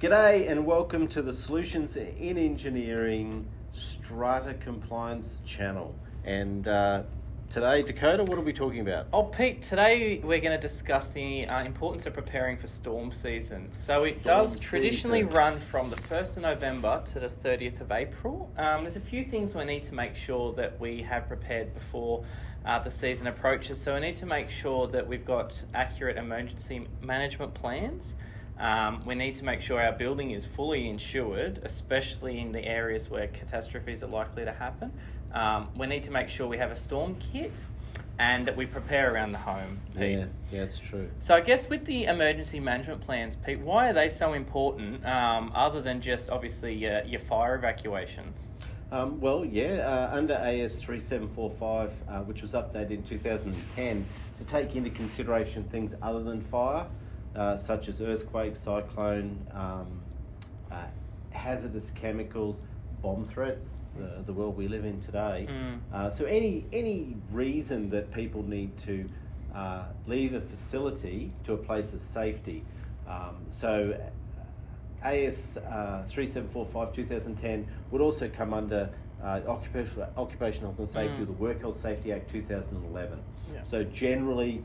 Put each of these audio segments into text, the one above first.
G'day and welcome to the Solutions in Engineering Strata Compliance channel. And today, Dakota, what are we talking about? Oh, Pete, today we're going to discuss the importance of preparing for storm season. So it does traditionally run from the 1st of November to the 30th of April. There's a few things we need to make sure that we have prepared before the season approaches. So we need to make sure that we've got accurate emergency management plans. We need to make sure our building is fully insured, especially in the areas where catastrophes are likely to happen. We need to make sure we have a storm kit and that we prepare around the home, Pete. Yeah, it's true. So I guess with the emergency management plans, Pete, why are they so important other than just obviously your fire evacuations? Under AS 3745, which was updated in 2010, to take into consideration things other than fire, such as earthquake, cyclone, hazardous chemicals, bomb threats, the world we live in today. So any reason that people need to leave a facility to a place of safety. So AS 3745 2010 would also come under Occupational Health and Safety or the Work Health Safety Act 2011. Yeah. So generally,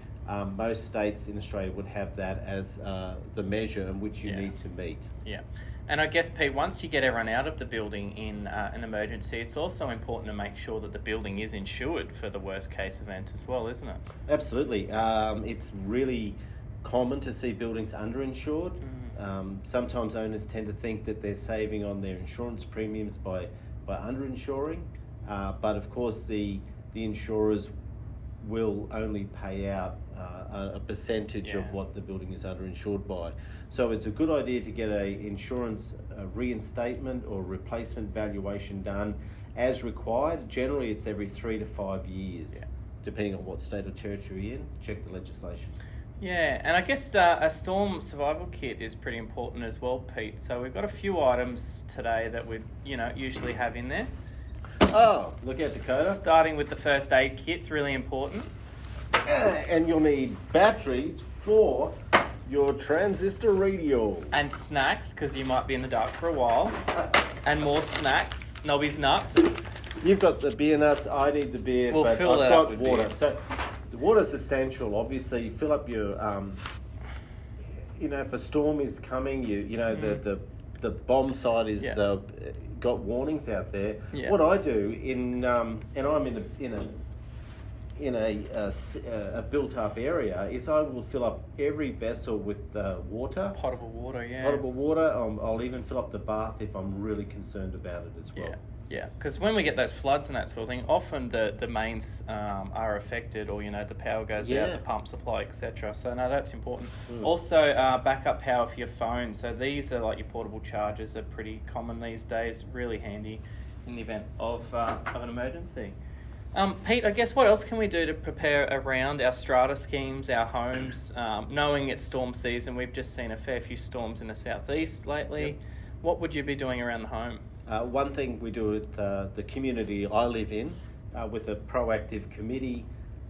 most states in Australia would have that as the measure in which you need to meet. Yeah. And I guess, Pete, once you get everyone out of the building in an emergency, it's also important to make sure that the building is insured for the worst case event as well, isn't it? Absolutely. It's really common to see buildings underinsured. Sometimes owners tend to think that they're saving on their insurance premiums by underinsuring, but of course the insurers will only pay out a percentage of what the building is underinsured by. So it's a good idea to get a insurance reinstatement or replacement valuation done as required. Generally, it's every 3 to 5 years, depending on what state or territory you're in. Check the legislation. Yeah, and I guess a storm survival kit is pretty important as well, Pete. So we've got a few items today that we usually have in there. Oh, look out, Dakota. Starting with the first aid kit's really important. And you'll need batteries for your transistor radio. And snacks, because you might be in the dark for a while. And more snacks. Nobby's nuts. You've got the beer nuts, I need the beer, We'll but fill I've that up got with water. beer. So the water's essential, obviously. You fill up your, if a storm is coming, the bomb site is got warnings out there. Yeah. What I do and I'm in a built-up area, is I will fill up every vessel with water. Potable water, yeah. Potable water. I'll even fill up the bath if I'm really concerned about it as well. Yeah, because when we get those floods and that sort of thing, often the mains are affected, or the power goes out, the pump supply, etc. So no, that's important. Also, backup power for your phone. So these are like your portable chargers. Are pretty common these days. Really handy in the event of an emergency. Pete, I guess what else can we do to prepare around our strata schemes, our homes? Knowing it's storm season, we've just seen a fair few storms in the southeast lately. Yep. What would you be doing around the home? One thing we do with the community I live in, with a proactive committee,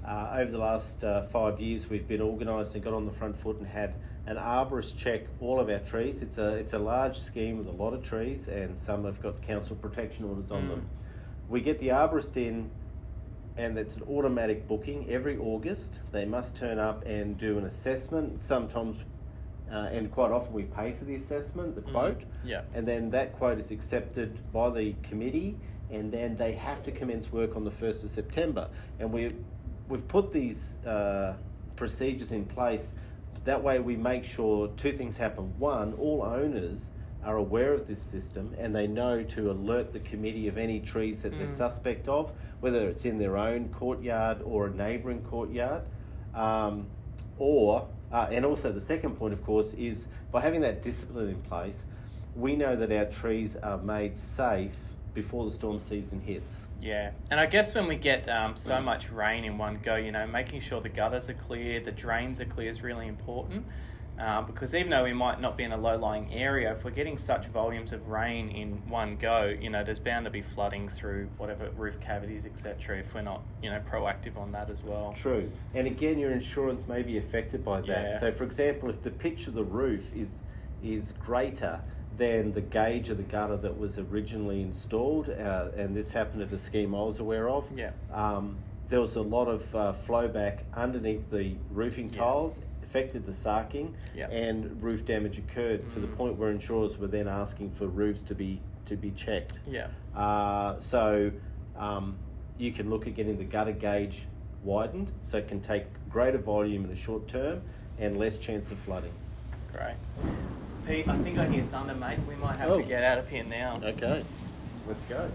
over the last 5 years we've been organised and got on the front foot and had an arborist check all of our trees. It's a large scheme with a lot of trees, and some have got council protection orders on them. We get the arborist in, and it's an automatic booking every August. They must turn up and do an assessment. Sometimes and quite often we pay for the assessment, the quote, and then that quote is accepted by the committee, and then they have to commence work on the 1st of September. And we've put these procedures in place. That way we make sure two things happen. One, all owners are aware of this system and they know to alert the committee of any trees that they're suspect of, whether it's in their own courtyard or a neighbouring courtyard, and also the second point, of course, is by having that discipline in place, we know that our trees are made safe before the storm season hits. Yeah, and I guess when we get so much rain in one go, making sure the gutters are clear, the drains are clear is really important. Because even though we might not be in a low-lying area, if we're getting such volumes of rain in one go, there's bound to be flooding through whatever roof cavities, etc. if we're not, proactive on that as well. True. And again, your insurance may be affected by that. Yeah. So, for example, if the pitch of the roof is greater than the gauge of the gutter that was originally installed, and this happened at a scheme I was aware of. Yeah. There was a lot of flow back underneath the roofing tiles, affected the sarking, and roof damage occurred to the point where insurers were then asking for roofs to be checked. So you can look at getting the gutter gauge widened, so it can take greater volume in a short term and less chance of flooding. Great. Pete, I think I hear thunder, mate. We might have to get out of here now. Okay, let's go.